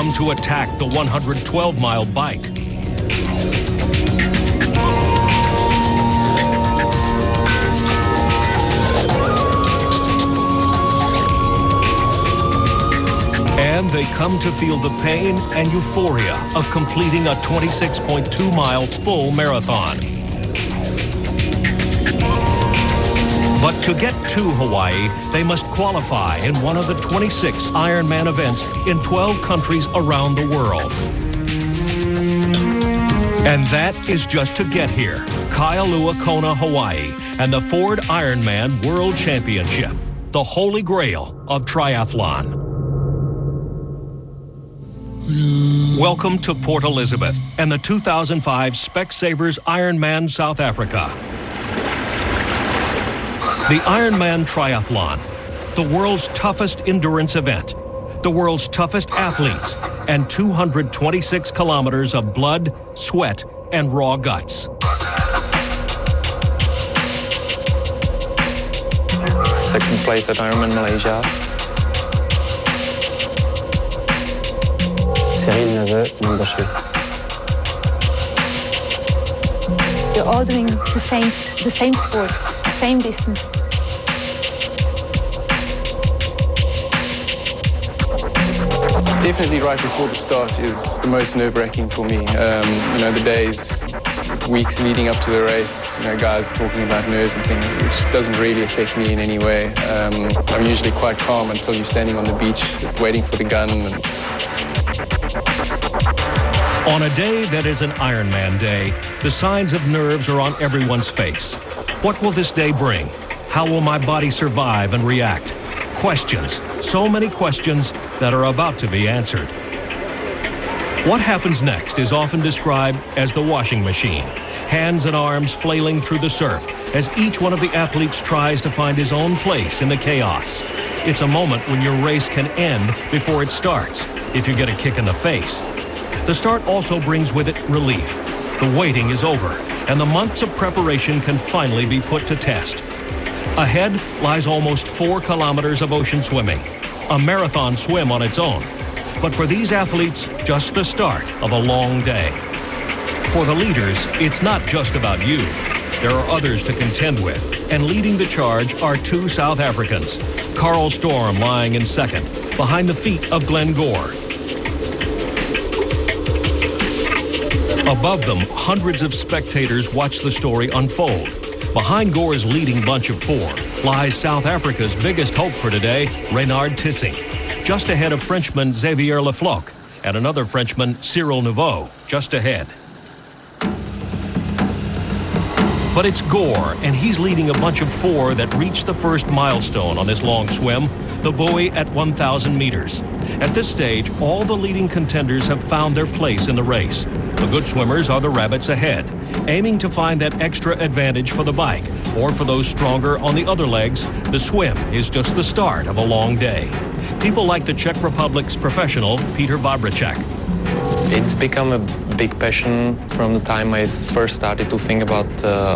come to attack the 112-mile bike. And they come to feel the pain and euphoria of completing a 26.2-mile full marathon. But to get to Hawaii, they must qualify in one of the 26 Ironman events in 12 countries around the world. And that is just to get here, Kailua Kona, Hawaii, and the Ford Ironman World Championship, the holy grail of triathlon. Welcome to Port Elizabeth and the 2005 Specsavers Ironman South Africa. The Ironman Triathlon, the world's toughest endurance event, the world's toughest athletes, and 226 kilometers of blood, sweat, and raw guts. Second place at Ironman Malaysia. Number 3. You're all doing the same sport, the same distance. Definitely right before the start is the most nerve-wracking for me. The days, weeks leading up to the race, guys talking about nerves and things, which doesn't really affect me in any way. I'm usually quite calm until you're standing on the beach waiting for the gun. On a day that is an Ironman day, the signs of nerves are on everyone's face. What will this day bring? How will my body survive and react? Questions, so many questions that are about to be answered. What happens next is often described as the washing machine, hands and arms flailing through the surf as each one of the athletes tries to find his own place in the chaos. It's a moment when your race can end before it starts, if you get a kick in the face. The start also brings with it relief. The waiting is over, and the months of preparation can finally be put to test. Ahead lies almost 4 kilometers of ocean swimming, a marathon swim on its own. But for these athletes, just the start of a long day. For the leaders, it's not just about you. There are others to contend with, and leading the charge are 2 South Africans, Carl Storm lying in second, behind the feet of Glenn Gore. Above them, hundreds of spectators watch the story unfold. Behind Gore's leading bunch of 4 lies South Africa's biggest hope for today, Reynard Tissink, just ahead of Frenchman Xavier Lefloc, and another Frenchman, Cyril Nouveau, just ahead. But it's Gore, and he's leading a bunch of 4 that reach the first milestone on this long swim, the buoy at 1,000 meters. At this stage, all the leading contenders have found their place in the race. The good swimmers are the rabbits ahead, aiming to find that extra advantage for the bike, or for those stronger on the other legs, the swim is just the start of a long day. People like the Czech Republic's professional, Peter Vabracek. It's become a big passion from the time I first started to think about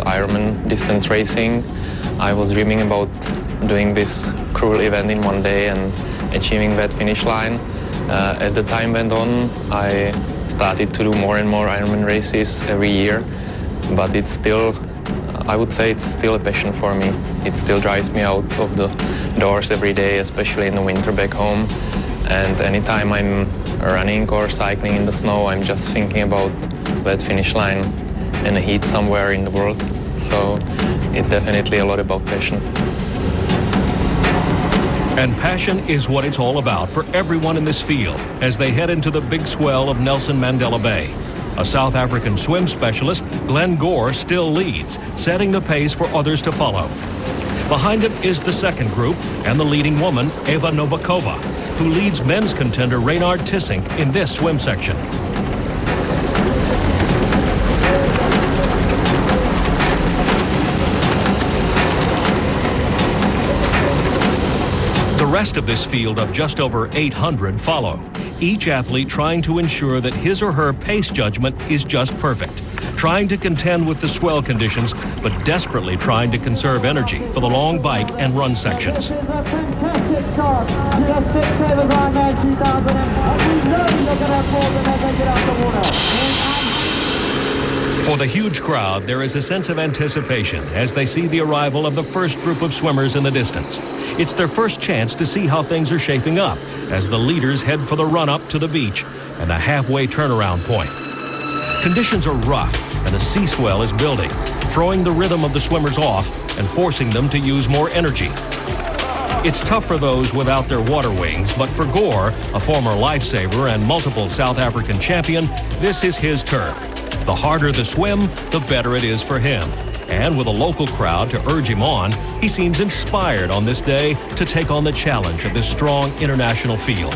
Ironman distance racing. I was dreaming about doing this cruel event in one day and achieving that finish line. As the time went on, I started to do more and more Ironman races every year, but it's still, I would say it's still a passion for me. It still drives me out of the doors every day, especially in the winter back home. And anytime I'm running or cycling in the snow, I'm just thinking about that finish line in the heat somewhere in the world. So it's definitely a lot about passion. And passion is what it's all about for everyone in this field as they head into the big swell of Nelson Mandela Bay. A South African swim specialist, Glenn Gore, still leads, setting the pace for others to follow. Behind him is the second group and the leading woman, Eva Novakova, who leads men's contender Reynard Tissink in this swim section. The rest of this field of just over 800 follow, each athlete trying to ensure that his or her pace judgment is just perfect, trying to contend with the swell conditions, but desperately trying to conserve energy for the long bike and run sections. fantastic start to the 6 Sevens Ironman 2000, and we know they're going to have more than they get out the water. For the huge crowd, there is a sense of anticipation as they see the arrival of the first group of swimmers in the distance. It's their first chance to see how things are shaping up as the leaders head for the run-up to the beach and the halfway turnaround point. Conditions are rough and a sea swell is building, throwing the rhythm of the swimmers off and forcing them to use more energy. It's tough for those without their water wings, but for Gore, a former lifesaver and multiple South African champion, this is his turf. The harder the swim, the better it is for him. And with a local crowd to urge him on, he seems inspired on this day to take on the challenge of this strong international field.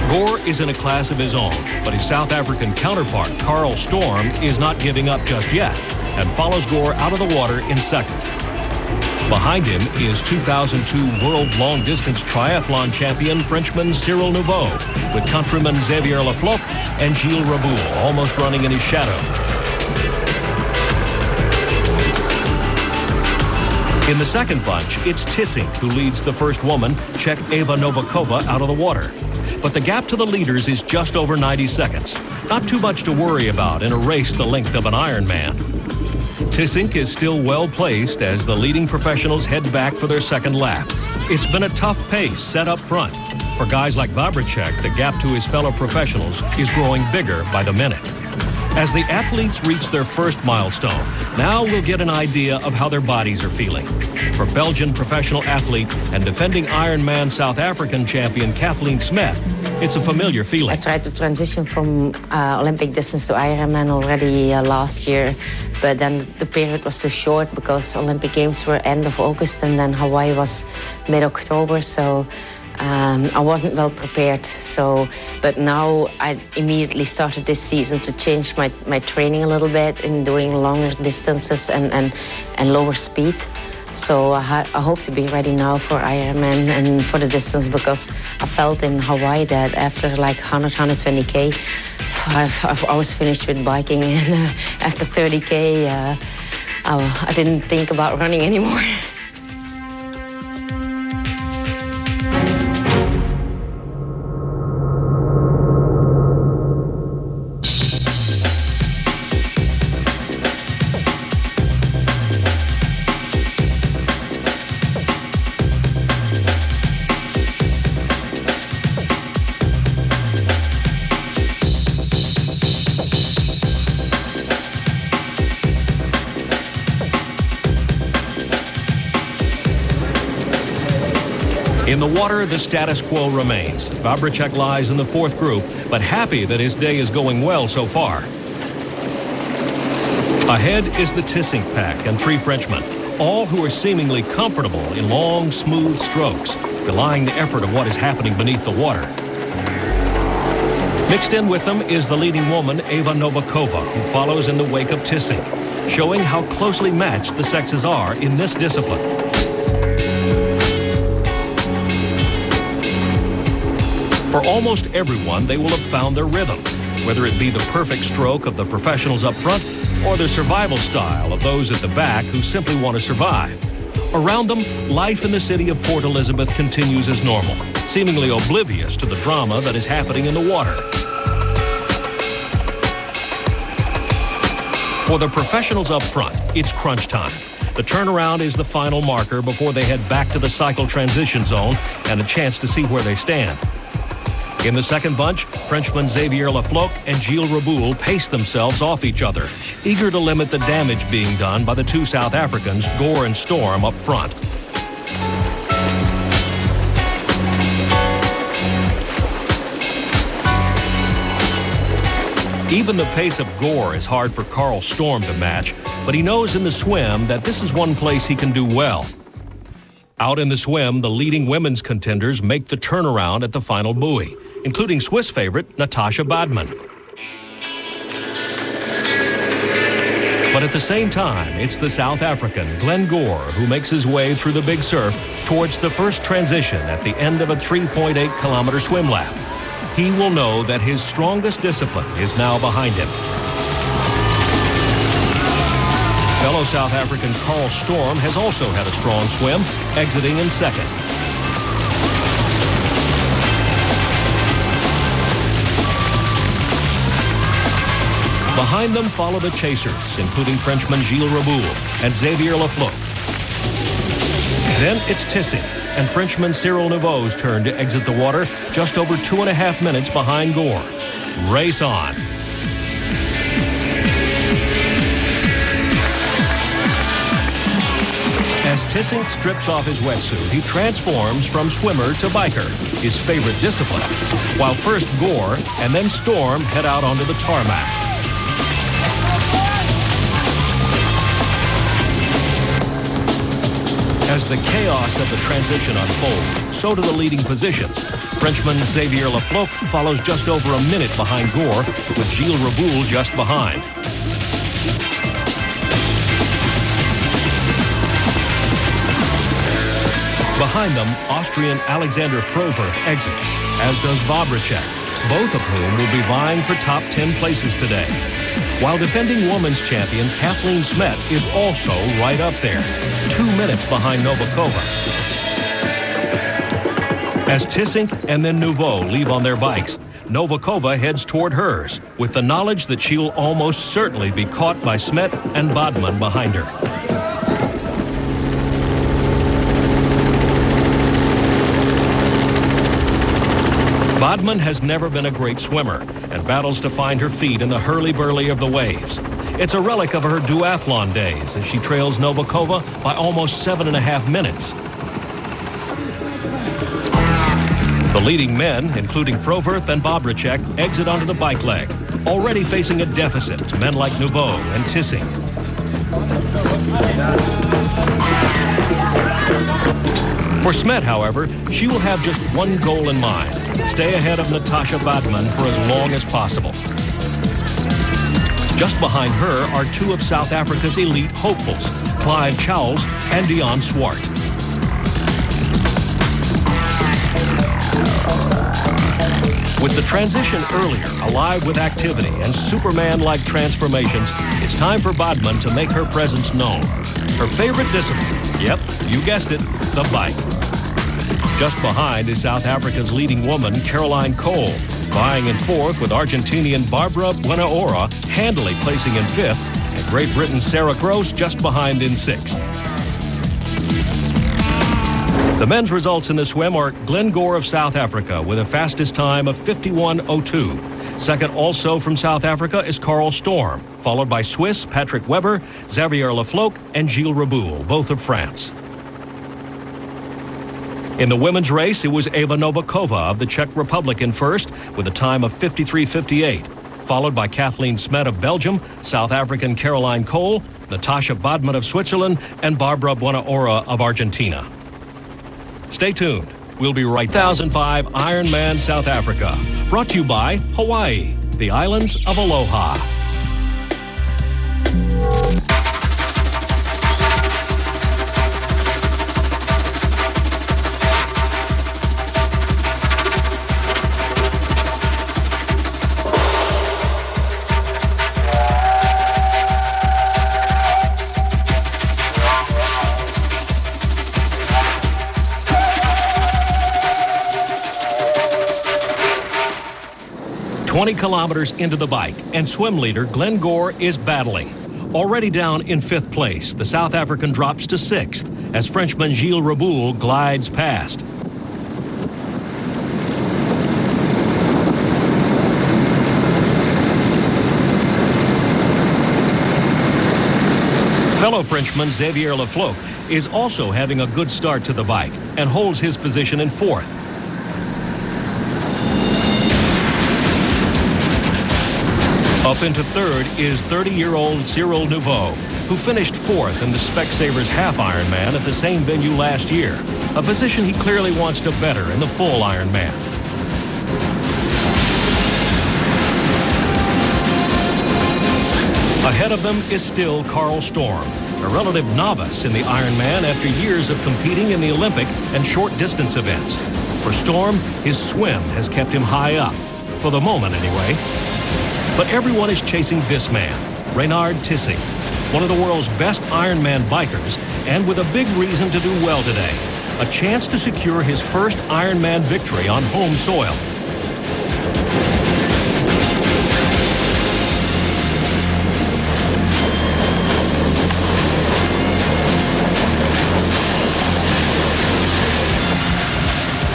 Gore is in a class of his own, but his South African counterpart, Carl Storm, is not giving up just yet and follows Gore out of the water in second. Behind him is 2002 World Long Distance Triathlon champion Frenchman Cyril Nouveau, with countrymen Xavier Lafloc and Gilles Raboul almost running in his shadow. In the second bunch, it's Tissink who leads the first woman, Czech Eva Novakova, out of the water. But the gap to the leaders is just over 90 seconds. Not too much to worry about in a race the length of an Ironman. Tissink is still well placed as the leading professionals head back for their second lap. It's been a tough pace set up front. For guys like Vabricek, the gap to his fellow professionals is growing bigger by the minute. As the athletes reach their first milestone, now we'll get an idea of how their bodies are feeling. For Belgian professional athlete and defending Ironman South African champion Kathleen Smet, it's a familiar feeling. I tried to transition from Olympic distance to Ironman already last year, but then the period was too short because Olympic Games were end of August and then Hawaii was mid-October, so I wasn't well prepared. But now I immediately started this season to change my training a little bit in doing longer distances and lower speed. So I hope to be ready now for Ironman and for the distance, because I felt in Hawaii that after like 100, 120K, I was finished with biking, and after 30K, I didn't think about running anymore. In the water, the status quo remains. Vabricek lies in the fourth group, but happy that his day is going well so far. Ahead is the Tissink pack and three Frenchmen, all who are seemingly comfortable in long, smooth strokes, belying the effort of what is happening beneath the water. Mixed in with them is the leading woman, Eva Novakova, who follows in the wake of Tissink, showing how closely matched the sexes are in this discipline. For almost everyone, they will have found their rhythm, whether it be the perfect stroke of the professionals up front or the survival style of those at the back who simply want to survive. Around them, life in the city of Port Elizabeth continues as normal, seemingly oblivious to the drama that is happening in the water. For the professionals up front, it's crunch time. The turnaround is the final marker before they head back to the cycle transition zone and a chance to see where they stand. In the second bunch, Frenchman Xavier Lafloc and Gilles Raboul pace themselves off each other, eager to limit the damage being done by the two South Africans, Gore and Storm, up front. Even the pace of Gore is hard for Carl Storm to match, but he knows in the swim that this is one place he can do well. Out in the swim, the leading women's contenders make the turnaround at the final buoy, including Swiss favorite Natascha Badmann. But at the same time, it's the South African Glenn Gore who makes his way through the big surf towards the first transition at the end of a 3.8-kilometer swim lap. He will know that his strongest discipline is now behind him. Fellow South African Carl Storm has also had a strong swim, exiting in second. Behind them follow the chasers, including Frenchman Gilles Raboul and Xavier Lafloc. Then it's Tissing and Frenchman Cyril Nouveau's turn to exit the water, just over 2.5 minutes behind Gore. Race on. As Tissing strips off his wetsuit, he transforms from swimmer to biker, his favorite discipline, while first Gore and then Storm head out onto the tarmac. As the chaos of the transition unfolds, so do the leading positions. Frenchman Xavier Lafloc follows just over a minute behind Gore, with Gilles Raboul just behind. Behind them, Austrian Alexander Frover exits, as does Bobricek, both of whom will be vying for top 10 places today. While defending women's champion Kathleen Smet is also right up there, 2 minutes behind Novikova. As Tissing and then Nouveau leave on their bikes, Novikova heads toward hers, with the knowledge that she'll almost certainly be caught by Smet and Bodman behind her. Bodman has never been a great swimmer and battles to find her feet in the hurly-burly of the waves. It's a relic of her duathlon days as she trails Novikova by almost 7.5 minutes. The leading men, including Froverth and Bobricek, exit onto the bike leg, already facing a deficit to men like Nouveau and Tissing. For Smet, however, she will have just one goal in mind: stay ahead of Natasha Bodman for as long as possible. Just behind her are two of South Africa's elite hopefuls, Clyde Chowles and Dion Swart. With the transition earlier, alive with activity and Superman-like transformations, it's time for Bodman to make her presence known. Her favorite discipline, yep, you guessed it, the bike. Just behind is South Africa's leading woman, Caroline Cole, vying in fourth with Argentinian Barbara Buenaora handily placing in fifth, and Great Britain's Sarah Gross just behind in sixth. The men's results in the swim are Glenn Gore of South Africa with a fastest time of 51:02. Second also from South Africa is Carl Storm, followed by Swiss Patrick Weber, Xavier Lafloc, and Gilles Raboul, both of France. In the women's race, it was Eva Novikova of the Czech Republic in first with a time of 53:58, followed by Kathleen Smet of Belgium, South African Caroline Cole, Natasha Bodman of Switzerland, and Barbara Buenaora of Argentina. Stay tuned. We'll be right. 2005 Ironman South Africa, brought to you by Hawaii, the islands of Aloha. "20 kilometers into the bike, and swim leader Glenn Gore is battling. Already down in fifth place, the South African drops to sixth as Frenchman Gilles Raboul glides past. Fellow Frenchman Xavier Lafloc is also having a good start to the bike and holds his position in fourth. Up into third is 30-year-old Cyril Nouveau, who finished fourth in the Specsavers Half Ironman at the same venue last year, a position he clearly wants to better in the full Ironman. Ahead of them is still Carl Storm, a relative novice in the Ironman after years of competing in the Olympic and short distance events. For Storm, his swim has kept him high up, for the moment anyway. But everyone is chasing this man, Reynard Tissing. one of the world's best Ironman bikers, and with a big reason to do well today. A chance to secure his first Ironman victory on home soil.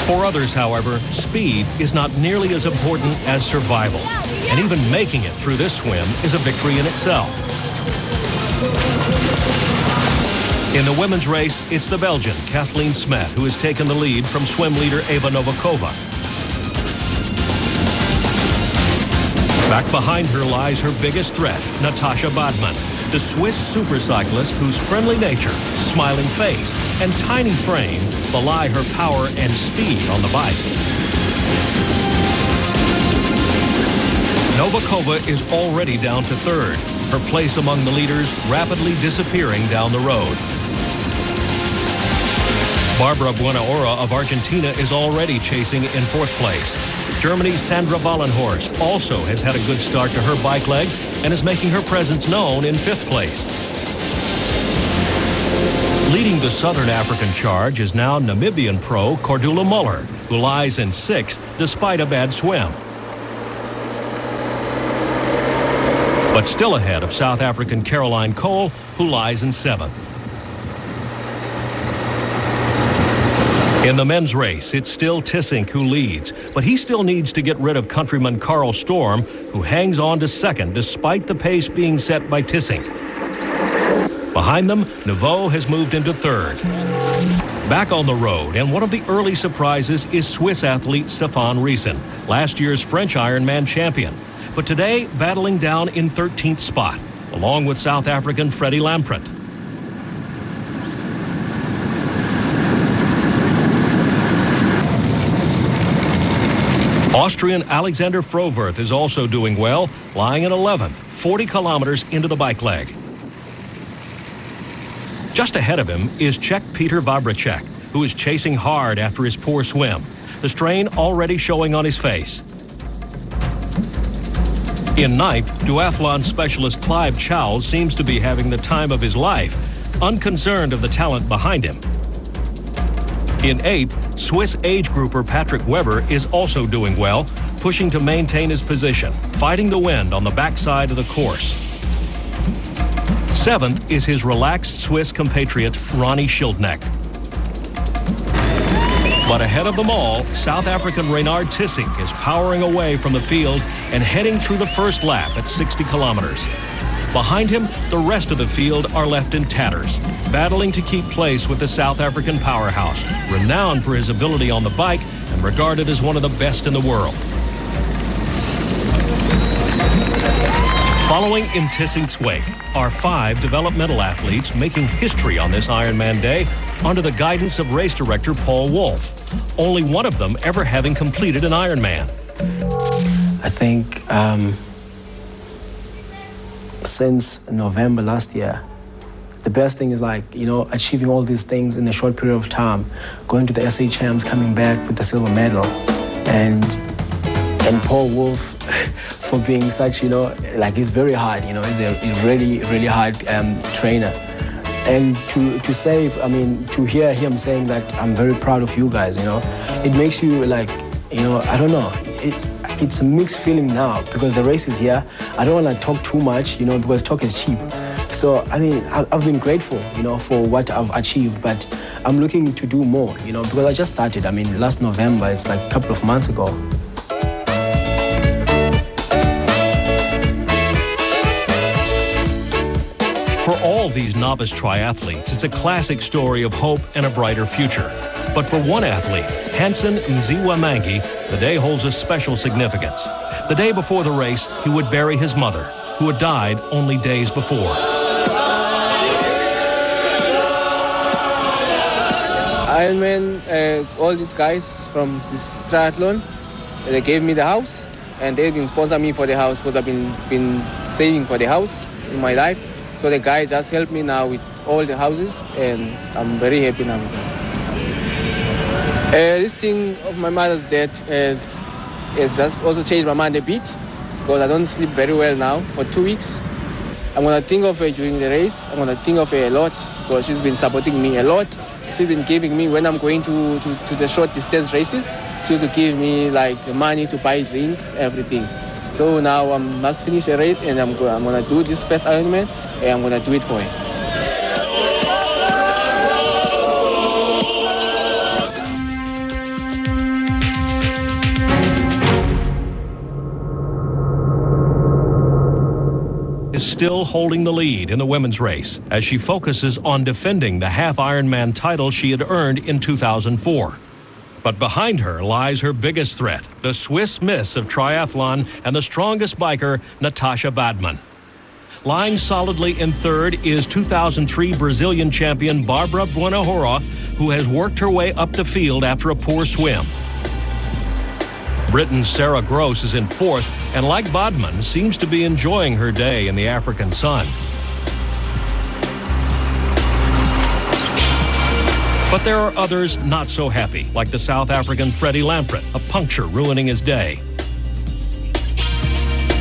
For others, however, speed is not nearly as important as survival. And even making it through this swim is a victory in itself. In the women's race, it's the Belgian, Kathleen Smet, who has taken the lead from swim leader Eva Novikova. Back behind her lies her biggest threat, Natasha Badman, the Swiss supercyclist whose friendly nature, smiling face, and tiny frame belie her power and speed on the bike. Novikova is already down to third, her place among the leaders rapidly disappearing down the road. Barbara Buenaora of Argentina is already chasing in fourth place. Germany's Sandra Wallenhorst also has had a good start to her bike leg and is making her presence known in fifth place. Leading the Southern African charge is now Namibian pro Cordula Muller, who lies in sixth despite a bad swim. But still ahead of South African Caroline Cole, who lies in seventh. In the men's race, it's still Tissink who leads, but he still needs to get rid of countryman Carl Storm, who hangs on to second despite the pace being set by Tissink. Behind them, Nouveau has moved into third. Back on the road, and one of the early surprises is Swiss athlete Stefan Riesen, last year's French Ironman champion, but today battling down in 13th spot, along with South African Freddie Lamprecht. Austrian Alexander Frohwerth is also doing well, lying in 11th, 40 kilometers into the bike leg. Just ahead of him is Czech Peter Vavracek, who is chasing hard after his poor swim, the strain already showing on his face. In ninth, duathlon specialist Clive Chow seems to be having the time of his life, unconcerned of the talent behind him. In eighth, Swiss age grouper Patrick Weber is also doing well, pushing to maintain his position, fighting the wind on the backside of the course. Seventh is his relaxed Swiss compatriot Ronnie Schildknecht. But ahead of them all, South African Reynard Tissink is powering away from the field and heading through the first lap at 60 kilometers. Behind him, the rest of the field are left in tatters, battling to keep pace with the South African powerhouse, renowned for his ability on the bike and regarded as one of the best in the world. Following in Tissink's wake are 5 developmental athletes making history on this Ironman day under the guidance of race director Paul Wolf, only one of them ever having completed an Ironman. I think since November last year, the best thing is achieving all these things in a short period of time, going to the SHMs, coming back with the silver medal, and Paul Wolf for being such, he's very hard, he's a really, really hard trainer. And to hear him saying that I'm very proud of you guys, it makes you I don't know, it's a mixed feeling now because the race is here. I don't want to talk too much, because talk is cheap. So, I've been grateful, for what I've achieved, but I'm looking to do more, because I just started. Last November, it's like a couple of months ago. For all these novice triathletes, it's a classic story of hope and a brighter future. But for one athlete, Hansen Mziwa Mangi, the day holds a special significance. The day before the race, he would bury his mother, who had died only days before. Ironman, all these guys from this triathlon, they gave me the house, and they've been sponsoring me for the house because I've been saving for the house in my life. So the guys just helped me now with all the houses, and I'm very happy now. This thing of my mother's death has just also changed my mind a bit because I don't sleep very well now for 2 weeks. I'm going to think of her during the race. I'm going to think of her a lot because she's been supporting me a lot. She's been giving me, when I'm going to the short distance races, she used to give me like money to buy drinks, everything. So now I must finish the race and I'm going to do this first Ironman and I'm going to do it for her. Is still holding the lead in the women's race as she focuses on defending the half Ironman title she had earned in 2004. But behind her lies her biggest threat, the Swiss miss of triathlon and the strongest biker, Natasha Badmann. Lying solidly in third is 2003 Brazilian champion Barbara Buenahora, who has worked her way up the field after a poor swim. Britain's Sarah Gross is in fourth, and like Badmann, seems to be enjoying her day in the African sun. But there are others not so happy, like the South African Freddie Lampret, a puncture ruining his day.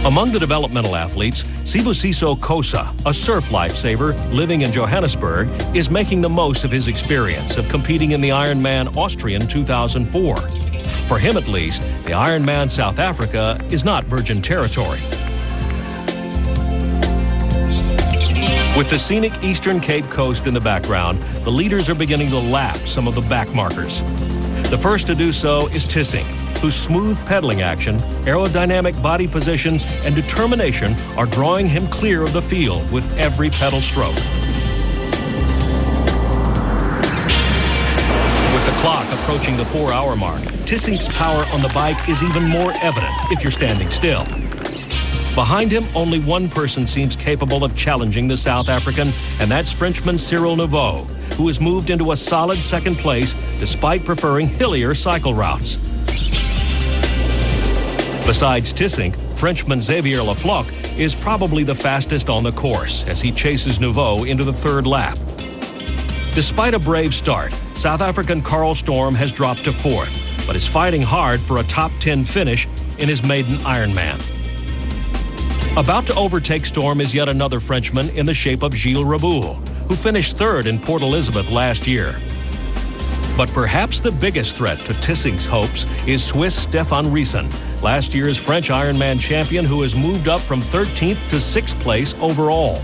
Among the developmental athletes, Sibusiso Kosa, a surf lifesaver living in Johannesburg, is making the most of his experience of competing in the Ironman Austrian 2004. For him at least, the Ironman South Africa is not virgin territory. With the scenic Eastern Cape Coast in the background, the leaders are beginning to lap some of the back markers. The first to do so is Tissink, whose smooth pedaling action, aerodynamic body position, and determination are drawing him clear of the field with every pedal stroke. With the clock approaching the 4-hour mark, Tissink's power on the bike is even more evident if you're standing still. Behind him, only one person seems capable of challenging the South African, and that's Frenchman Cyril Nouveau, who has moved into a solid second place despite preferring hillier cycle routes. Besides Tissink, Frenchman Xavier Lafloc is probably the fastest on the course as he chases Nouveau into the third lap. Despite a brave start, South African Carl Storm has dropped to fourth, but is fighting hard for a top 10 finish in his maiden Ironman. About to overtake Storm is yet another Frenchman in the shape of Gilles Raboul, who finished third in Port Elizabeth last year. But perhaps the biggest threat to Tissink's hopes is Swiss Stefan Riesen, last year's French Ironman champion who has moved up from 13th to 6th place overall.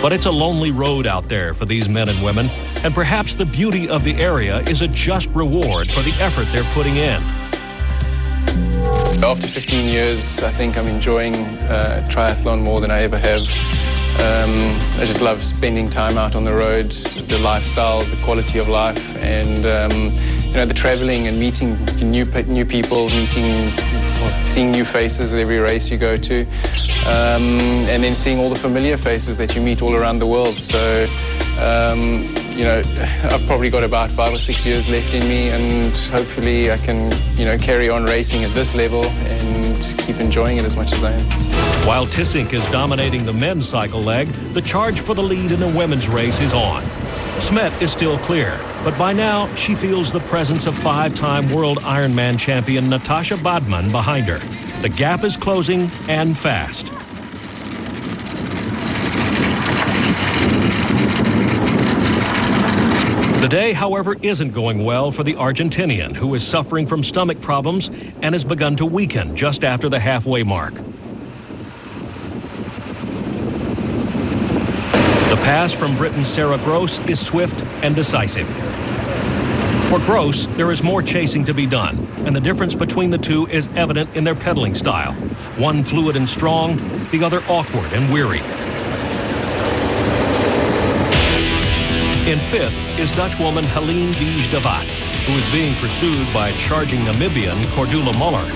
But it's a lonely road out there for these men and women, and perhaps the beauty of the area is a just reward for the effort they're putting in. After 15 years, I think I'm enjoying triathlon more than I ever have. I just love spending time out on the road, the lifestyle, the quality of life, and the traveling and meeting new people, seeing new faces at every race you go to, and then seeing all the familiar faces that you meet all around the world. So, I've probably got about 5 or 6 years left in me, and hopefully I can, carry on racing at this level and keep enjoying it as much as I am. While Tissink is dominating the men's cycle leg, the charge for the lead in the women's race is on. Smet is still clear, but by now she feels the presence of 5-time world Ironman champion Natasha Badmann behind her. The gap is closing, and fast. The day, however, isn't going well for the Argentinian, who is suffering from stomach problems and has begun to weaken just after the halfway mark. The pass from Britain's Sarah Gross is swift and decisive. For Gross, there is more chasing to be done, and the difference between the two is evident in their pedaling style. One fluid and strong, the other awkward and weary. In fifth is Dutchwoman Helene Biege de Vat, who is being pursued by charging Namibian Cordula Muller.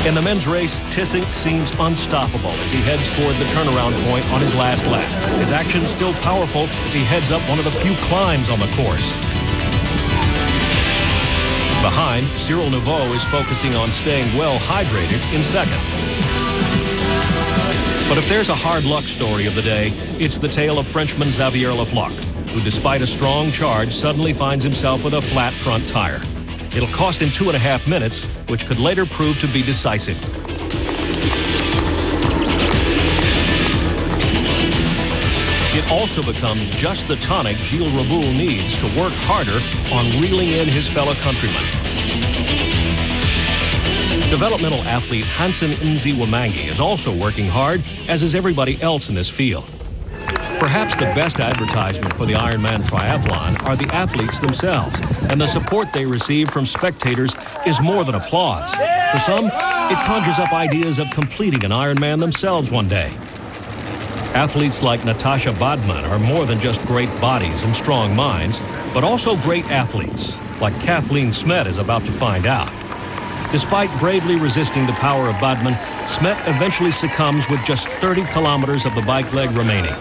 In the men's race, Tissink seems unstoppable as he heads toward the turnaround point on his last lap. His action still powerful as he heads up one of the few climbs on the course. Behind, Cyril Nouveau is focusing on staying well hydrated in second. But if there's a hard luck story of the day, it's the tale of Frenchman Xavier Lafloc, who despite a strong charge suddenly finds himself with a flat front tire. It'll cost him 2.5 minutes, which could later prove to be decisive. It also becomes just the tonic Gilles Raboul needs to work harder on reeling in his fellow countrymen. Developmental athlete Hansen Nziwamangi is also working hard, as is everybody else in this field. Perhaps the best advertisement for the Ironman triathlon are the athletes themselves, and the support they receive from spectators is more than applause. For some, it conjures up ideas of completing an Ironman themselves one day. Athletes like Natasha Bodman are more than just great bodies and strong minds, but also great athletes, like Kathleen Smet is about to find out. Despite bravely resisting the power of Bodman, Smet eventually succumbs with just 30 kilometers of the bike leg remaining.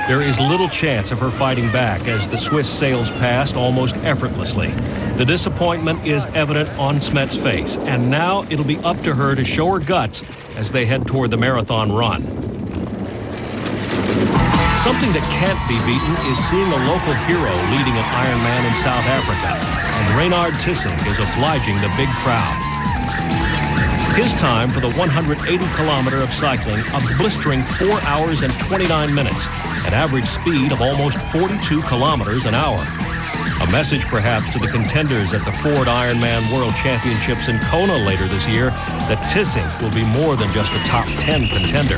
There is little chance of her fighting back as the Swiss sails past almost effortlessly. The disappointment is evident on Smet's face, and now it'll be up to her to show her guts as they head toward the marathon run. Something that can't be beaten is seeing a local hero leading an Ironman in South Africa, and Reynard Tissink is obliging the big crowd. His time for the 180-kilometer of cycling, a blistering 4 hours and 29 minutes, an average speed of almost 42 kilometers an hour. A message perhaps to the contenders at the Ford Ironman World Championships in Kona later this year that Tissink will be more than just a top 10 contender.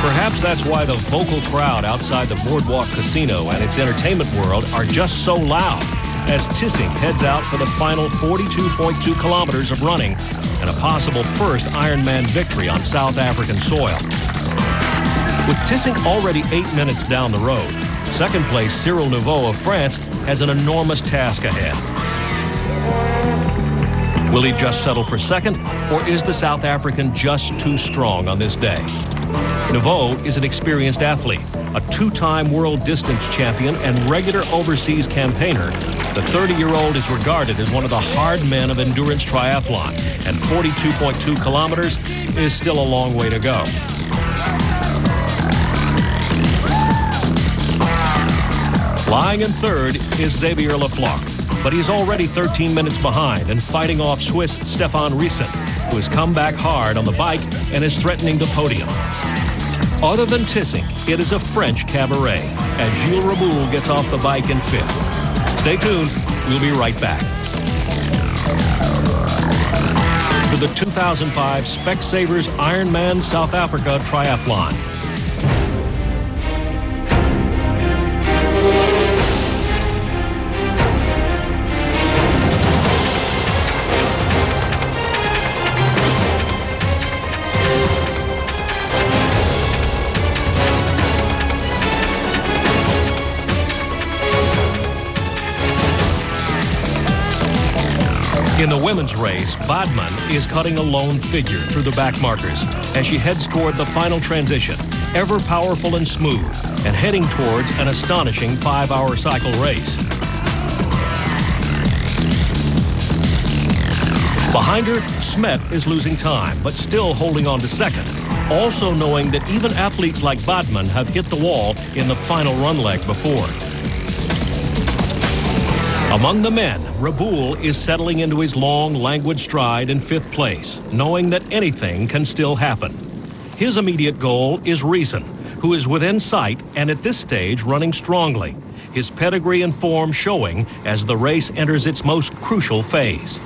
Perhaps that's why the vocal crowd outside the Boardwalk Casino and its entertainment world are just so loud as Tissink heads out for the final 42.2 kilometers of running and a possible first Ironman victory on South African soil. With Tissink already 8 minutes down the road, second place Cyril Nouveau of France has an enormous task ahead. Will he just settle for second, or is the South African just too strong on this day? Nouveau is an experienced athlete, a two-time world distance champion and regular overseas campaigner. The 30-year-old is regarded as one of the hard men of endurance triathlon, and 42.2 kilometers is still a long way to go. Lying in third is Xavier Lafloc, but he's already 13 minutes behind and fighting off Swiss Stefan Riesen, who has come back hard on the bike and is threatening the podium. Other than Tissink, it is a French cabaret as Gilles Raboul gets off the bike in fifth. Stay tuned. We'll be right back. To the 2005 Specsavers Ironman South Africa Triathlon. In the women's race, Bodman is cutting a lone figure through the back markers as she heads toward the final transition, ever powerful and smooth, and heading towards an astonishing 5-hour cycle race. Behind her, Smet is losing time, but still holding on to second, also knowing that even athletes like Bodman have hit the wall in the final run leg before. Among the men, Raboul is settling into his long, languid stride in fifth place, knowing that anything can still happen. His immediate goal is Riesen, who is within sight and at this stage running strongly, his pedigree and form showing as the race enters its most crucial phase.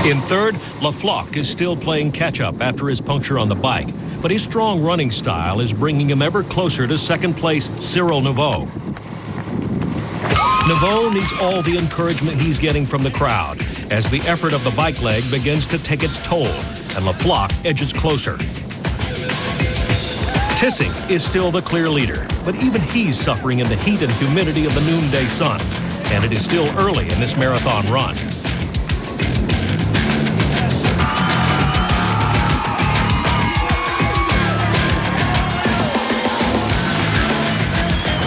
In third, Lafloc is still playing catch-up after his puncture on the bike, but his strong running style is bringing him ever closer to second place Cyril Nouveau. Nouveau needs all the encouragement he's getting from the crowd as the effort of the bike leg begins to take its toll and Lafloc edges closer. Tissink is still the clear leader, but even he's suffering in the heat and humidity of the noonday sun, and it is still early in this marathon run.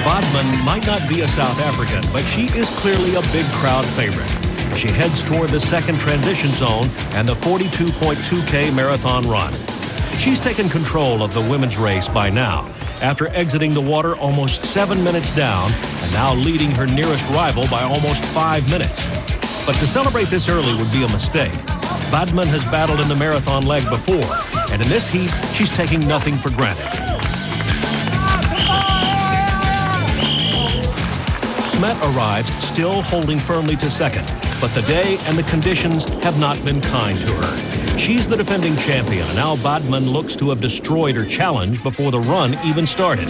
Bodman might not be a South African, but she is clearly a big crowd favorite. She heads toward the second transition zone and the 42.2K marathon run. She's taken control of the women's race by now, after exiting the water almost 7 minutes down and now leading her nearest rival by almost 5 minutes. But to celebrate this early would be a mistake. Badman has battled in the marathon leg before, and in this heat, she's taking nothing for granted. Smet arrives still holding firmly to second, but the day and the conditions have not been kind to her. She's the defending champion, and now Badman looks to have destroyed her challenge before the run even started.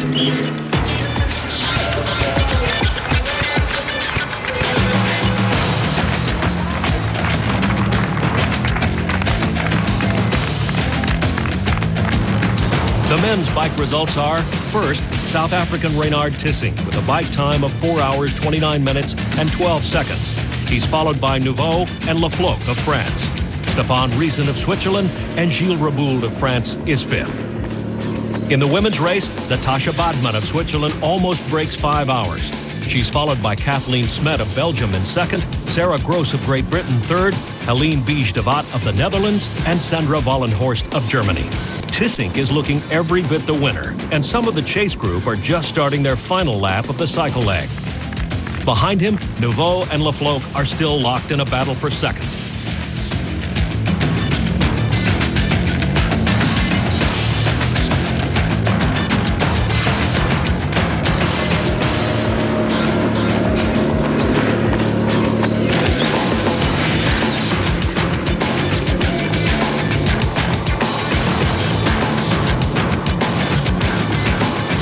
The men's bike results are, first, South African Reynard Tissing with a bike time of 4 hours, 29 minutes, and 12 seconds. He's followed by Nouveau and Lafloc of France. Stefan Riesen of Switzerland and Gilles Rabould of France is fifth. In the women's race, Natasha Badman of Switzerland almost breaks 5 hours. She's followed by Kathleen Smet of Belgium in second, Sarah Gross of Great Britain third, Helene Biege de Vat of the Netherlands, and Sandra Wallenhorst of Germany. Tissink is looking every bit the winner, and some of the chase group are just starting their final lap of the cycle leg. Behind him, Nouveau and Lafloc are still locked in a battle for second.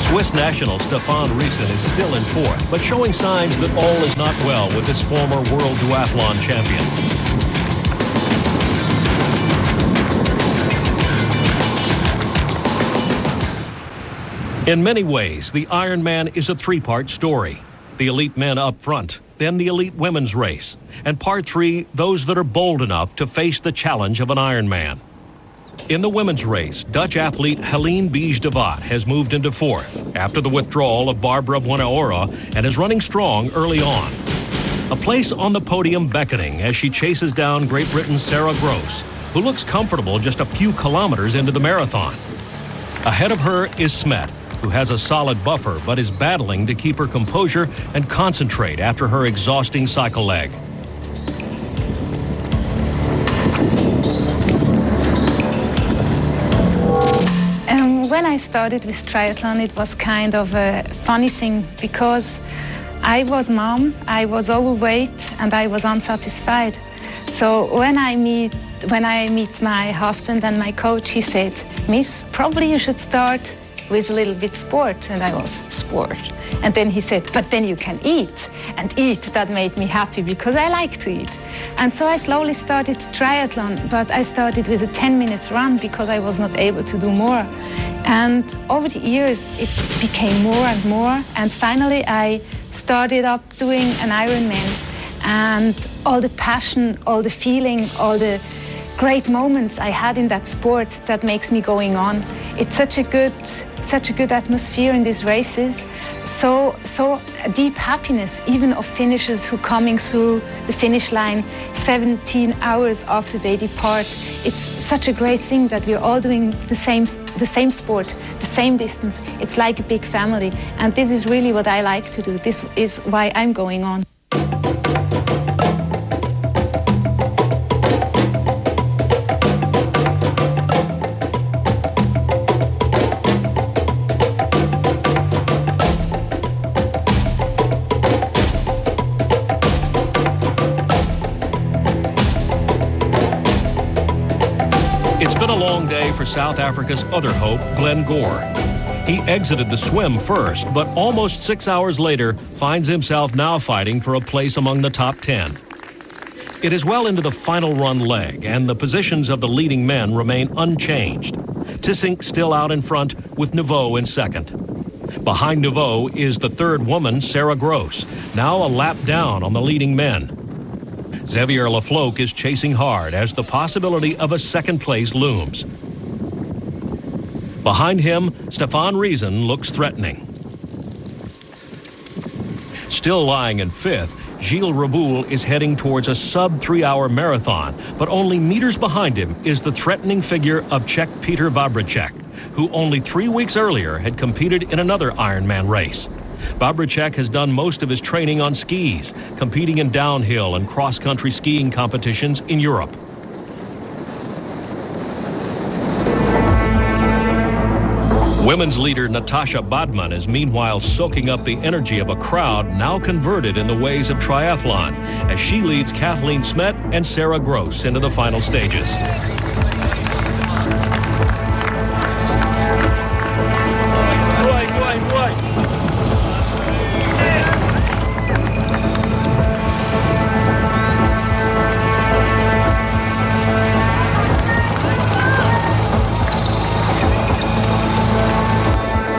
Swiss national Stefan Riesen is still in fourth, but showing signs that all is not well with his former world duathlon champion. In many ways, the Ironman is a three-part story. The elite men up front, then the elite women's race, and part three, those that are bold enough to face the challenge of an Ironman. In the women's race, Dutch athlete Helene Biege de Vat has moved into fourth after the withdrawal of Barbara Buenaora and is running strong early on. A place on the podium beckoning as she chases down Great Britain's Sarah Gross, who looks comfortable just a few kilometers into the marathon. Ahead of her is Smet, who has a solid buffer but is battling to keep her composure and concentrate after her exhausting cycle leg. When I started with triathlon, it was kind of a funny thing because I was mom, I was overweight, and I was unsatisfied. So when I meet my husband and my coach, he said, "Miss, probably you should start with a little bit sport." And I was, sport. And then he said, "But then you can eat." And eat, that made me happy because I like to eat. And so I slowly started triathlon, but I started with a 10 minutes run because I was not able to do more. And over the years, it became more and more. And finally, I started up doing an Ironman. And all the passion, all the feeling, all the great moments I had in that sport, that makes me going on. It's such a good atmosphere in these races. So a deep happiness, even of finishers who coming through the finish line 17 hours after they depart. It's such a great thing that we're all doing the same sport, the same distance. It's like a big family. And this is really what I like to do. This is why I'm going on. It's been a long day for South Africa's other hope, Glenn Gore. He exited the swim first, but almost 6 hours later finds himself now fighting for a place among the top 10. It is well into the final run leg, and the positions of the leading men remain unchanged. Tissink still out in front, with Nouveau in second. Behind Nouveau is the third woman, Sarah Gross, now a lap down on the leading men. Xavier Lafloc is chasing hard as the possibility of a second place looms. Behind him, Stefan Riesen looks threatening. Still lying in fifth Gilles Raboul is heading towards a sub-3-hour marathon, but only meters behind him is the threatening figure of Czech Peter Vavricek, who only 3 weeks earlier had competed in another Ironman race. Vavricek has done most of his training on skis, competing in downhill and cross-country skiing competitions in Europe. Women's leader Natasha Badman is meanwhile soaking up the energy of a crowd now converted in the ways of triathlon as she leads Kathleen Smet and Sarah Gross into the final stages.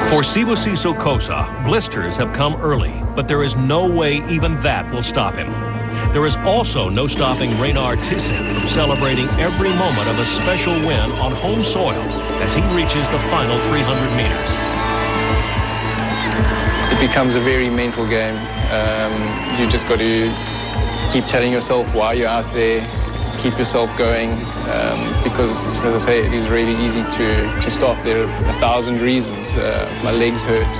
For Sibusiso Kosa, blisters have come early, but there is no way even that will stop him. There is also no stopping Reynard Tissink from celebrating every moment of a special win on home soil as he reaches the final 300 meters. It becomes a very mental game. You just got to keep telling yourself why you're out there, keep yourself going, because, as I say, it is really easy to stop. There are 1,000 reasons. My legs hurt,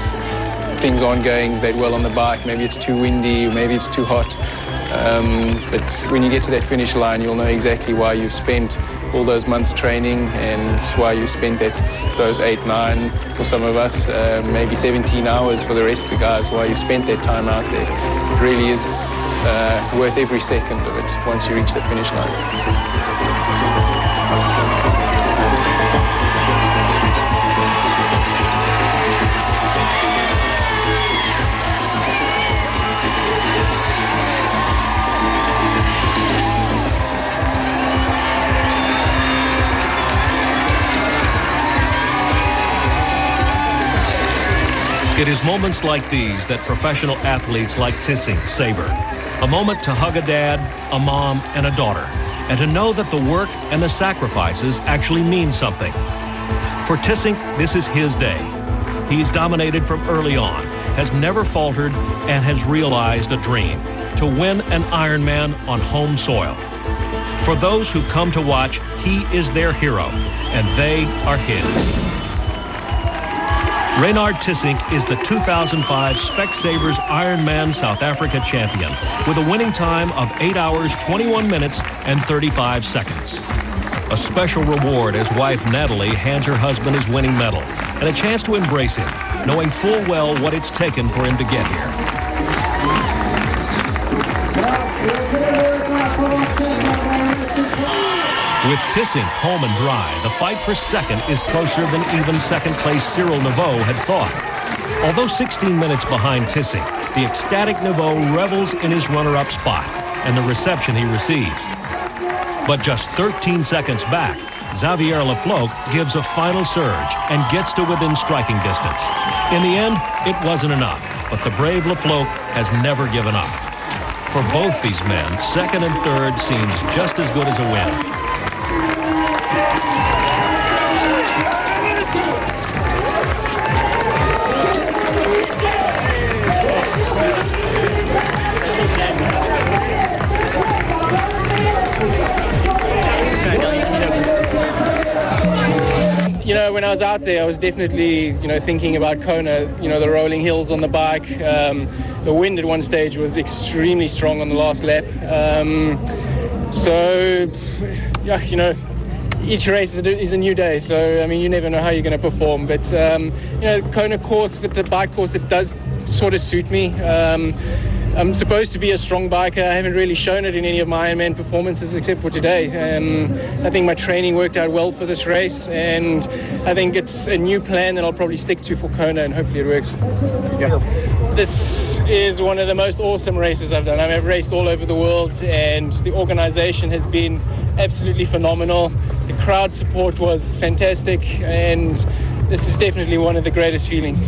things aren't going that well on the bike, maybe it's too windy, maybe it's too hot. But when you get to that finish line, you'll know exactly why you've spent all those months training and why you spent those 8, 9, for some of us, maybe 17 hours for the rest of the guys, why you spent that time out there. It really is worth every second of it once you reach the finish line. It is moments like these that professional athletes like Tissink savor. A moment to hug a dad, a mom, and a daughter, and to know that the work and the sacrifices actually mean something. For Tissink, this is his day. He's dominated from early on, has never faltered, and has realized a dream: to win an Ironman on home soil. For those who've come to watch, he is their hero, and they are his. Reynard Tissink is the 2005 Specsavers Ironman South Africa champion with a winning time of 8 hours, 21 minutes, and 35 seconds. A special reward as wife Natalie hands her husband his winning medal and a chance to embrace him, knowing full well what it's taken for him to get here. With Tissink home and dry, the fight for second is closer than even second-place Cyril Neveu had thought. Although 16 minutes behind Tissink, the ecstatic Neveu revels in his runner-up spot and the reception he receives. But just 13 seconds back, Xavier Lefloc gives a final surge and gets to within striking distance. In the end, it wasn't enough, but the brave Lefloc has never given up. For both these men, second and third seems just as good as a win. You know, when I was out there, I was definitely, thinking about Kona, the rolling hills on the bike. The wind at one stage was extremely strong on the last lap. Each race is a new day. So, you never know how you're going to perform. But, Kona course, the bike course, it does sort of suit me. I'm supposed to be a strong biker. I haven't really shown it in any of my Ironman performances except for today. I think my training worked out well for this race, and I think it's a new plan that I'll probably stick to for Kona, and hopefully it works. Yeah. This is one of the most awesome races I've done. I've raced all over the world, and the organization has been absolutely phenomenal. The crowd support was fantastic, and this is definitely one of the greatest feelings.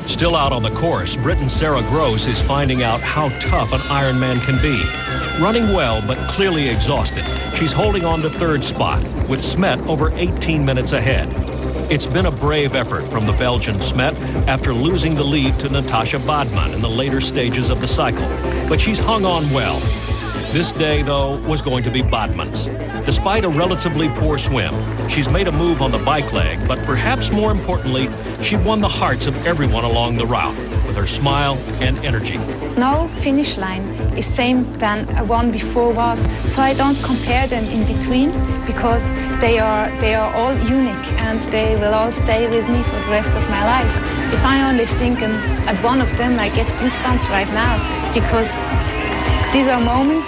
Still out on the course, Britain's Sarah Gross is finding out how tough an Ironman can be. Running well, but clearly exhausted, she's holding on to third spot, with Smet over 18 minutes ahead. It's been a brave effort from the Belgian Smet after losing the lead to Natasha Bodman in the later stages of the cycle, but she's hung on well. This day, though, was going to be Bodman's. Despite a relatively poor swim, she's made a move on the bike leg, but perhaps more importantly, she won the hearts of everyone along the route with her smile and energy. No finish line is same than one before was, so I don't compare them in between because they are all unique and they will all stay with me for the rest of my life. If I only think at one of them, I get goosebumps right now because these are moments,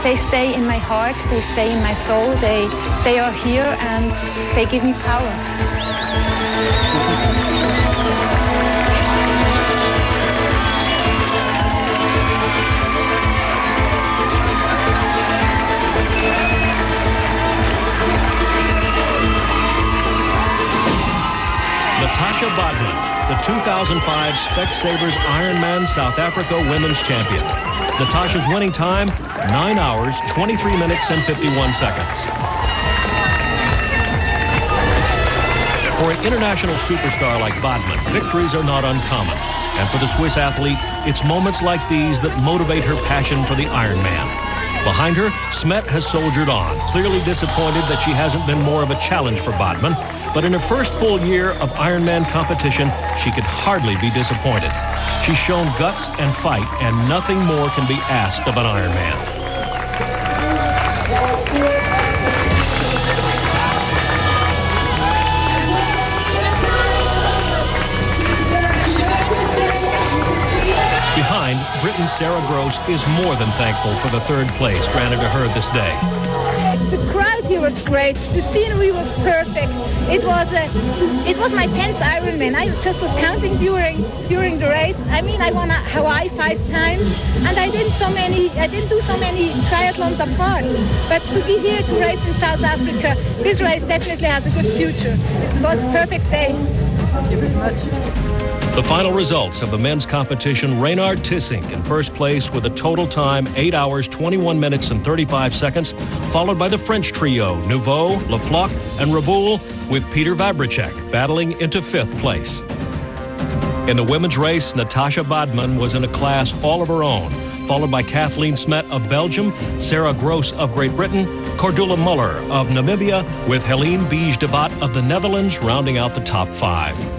they stay in my heart, they stay in my soul, they are here and they give me power. Natasha Bodman, the 2005 Specsavers Ironman South Africa Women's Champion. Natasha's winning time, 9 hours, 23 minutes and 51 seconds. For an international superstar like Bodman, victories are not uncommon. And for the Swiss athlete, it's moments like these that motivate her passion for the Ironman. Behind her, Smet has soldiered on, clearly disappointed that she hasn't been more of a challenge for Bodman. But in her first full year of Ironman competition, she could hardly be disappointed. She's shown guts and fight, and nothing more can be asked of an Ironman. Behind, Britain's Sarah Gross is more than thankful for the third place granted to her this day. The crowd here was great. The scenery was perfect. It was my 10th Ironman. I just was counting during the race. I mean, I won Hawaii 5 times, and I didn't do so many triathlons apart. But to be here to race in South Africa, this race definitely has a good future. It was a perfect day. Thank you very much. The final results of the men's competition, Reynard Tissink in first place with a total time 8 hours, 21 minutes and 35 seconds, followed by the French trio, Nouveau, Lafloc, and Raboul, with Peter Vabricek battling into 5th place. In the women's race, Natasha Bodman was in a class all of her own, followed by Kathleen Smet of Belgium, Sarah Gross of Great Britain, Cordula Muller of Namibia, with Helene Biege de Bot of the Netherlands rounding out the top 5.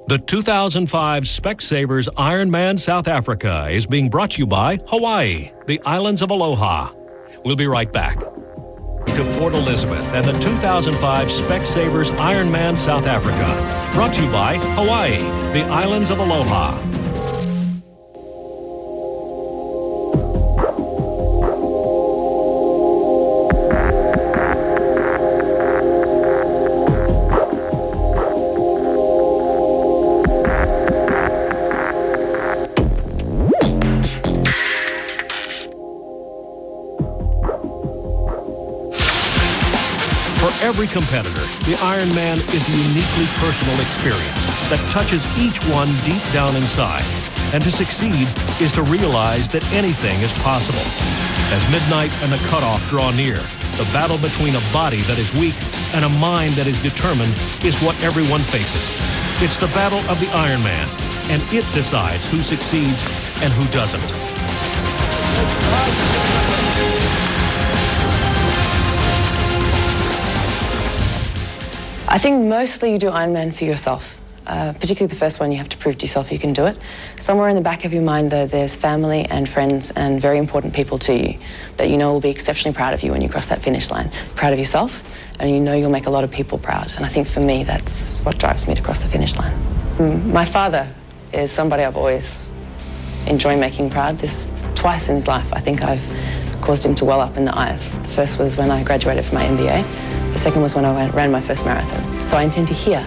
The 2005 Specsavers Ironman South Africa is being brought to you by Hawaii, the islands of Aloha. We'll be right back. To Port Elizabeth and the 2005 Specsavers Ironman South Africa. Brought to you by Hawaii, the islands of Aloha. Every competitor, the Ironman is a uniquely personal experience that touches each one deep down inside. And to succeed is to realize that anything is possible. As midnight and the cutoff draw near, the battle between a body that is weak and a mind that is determined is what everyone faces. It's the battle of the Ironman, and it decides who succeeds and who doesn't. I think mostly you do Ironman for yourself. Particularly the first one, you have to prove to yourself you can do it. Somewhere in the back of your mind, though, there's family and friends and very important people to you that you know will be exceptionally proud of you when you cross that finish line. Proud of yourself, and you know you'll make a lot of people proud. And I think for me, that's what drives me to cross the finish line. My father is somebody I've always enjoyed making proud. Twice in his life, I think I've caused him to well up in the eyes. The first was when I graduated from my MBA. The second was when I ran my first marathon. So I intend to hear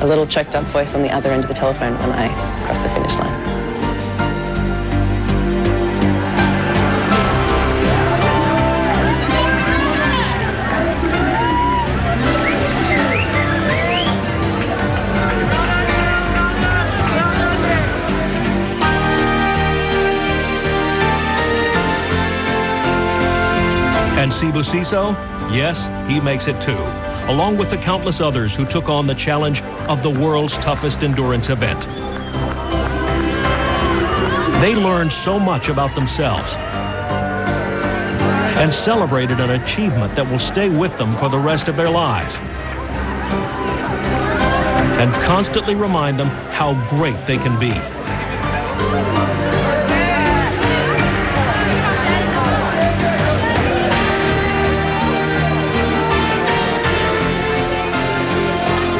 a little choked up voice on the other end of the telephone when I cross the finish line. And Sibusiso, Yes, he makes it too, along with the countless others who took on the challenge of the world's toughest endurance event. They learned so much about themselves and celebrated an achievement that will stay with them for the rest of their lives, and constantly remind them how great they can be.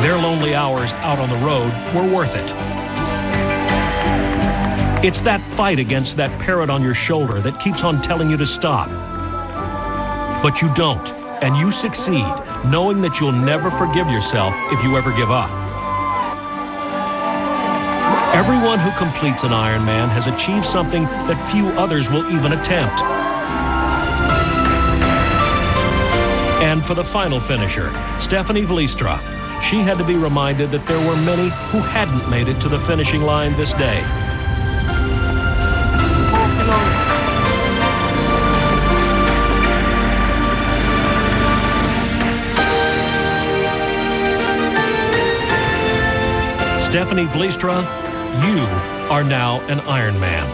Their lonely hours out on the road were worth it. It's that fight against that parrot on your shoulder that keeps on telling you to stop. But you don't, and you succeed, knowing that you'll never forgive yourself if you ever give up. Everyone who completes an Ironman has achieved something that few others will even attempt. And for the final finisher, Stephanie Vlistra, she had to be reminded that there were many who hadn't made it to the finishing line this day. Stephanie Vlistra, you are now an Ironman.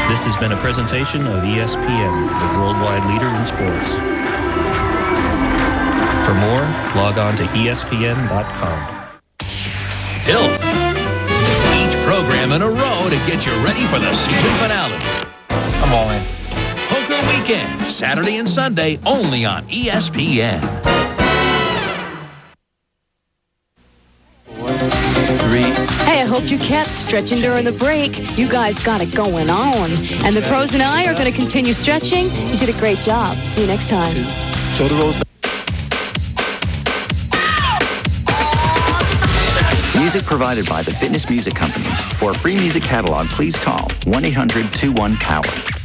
This has been a presentation of ESPN, the worldwide leader in sports. For more, log on to ESPN.com. Hill. Each program in a row to get you ready for the season finale. I'm all in. Poker Weekend, Saturday and Sunday, only on ESPN. 3. Hey, I hope you kept stretching during the break. You guys got it going on. And the pros and I are going to continue stretching. You did a great job. See you next time. Shoulder rolls. Music provided by the Fitness Music Company. For a free music catalog, please call 1-800-21-POWER.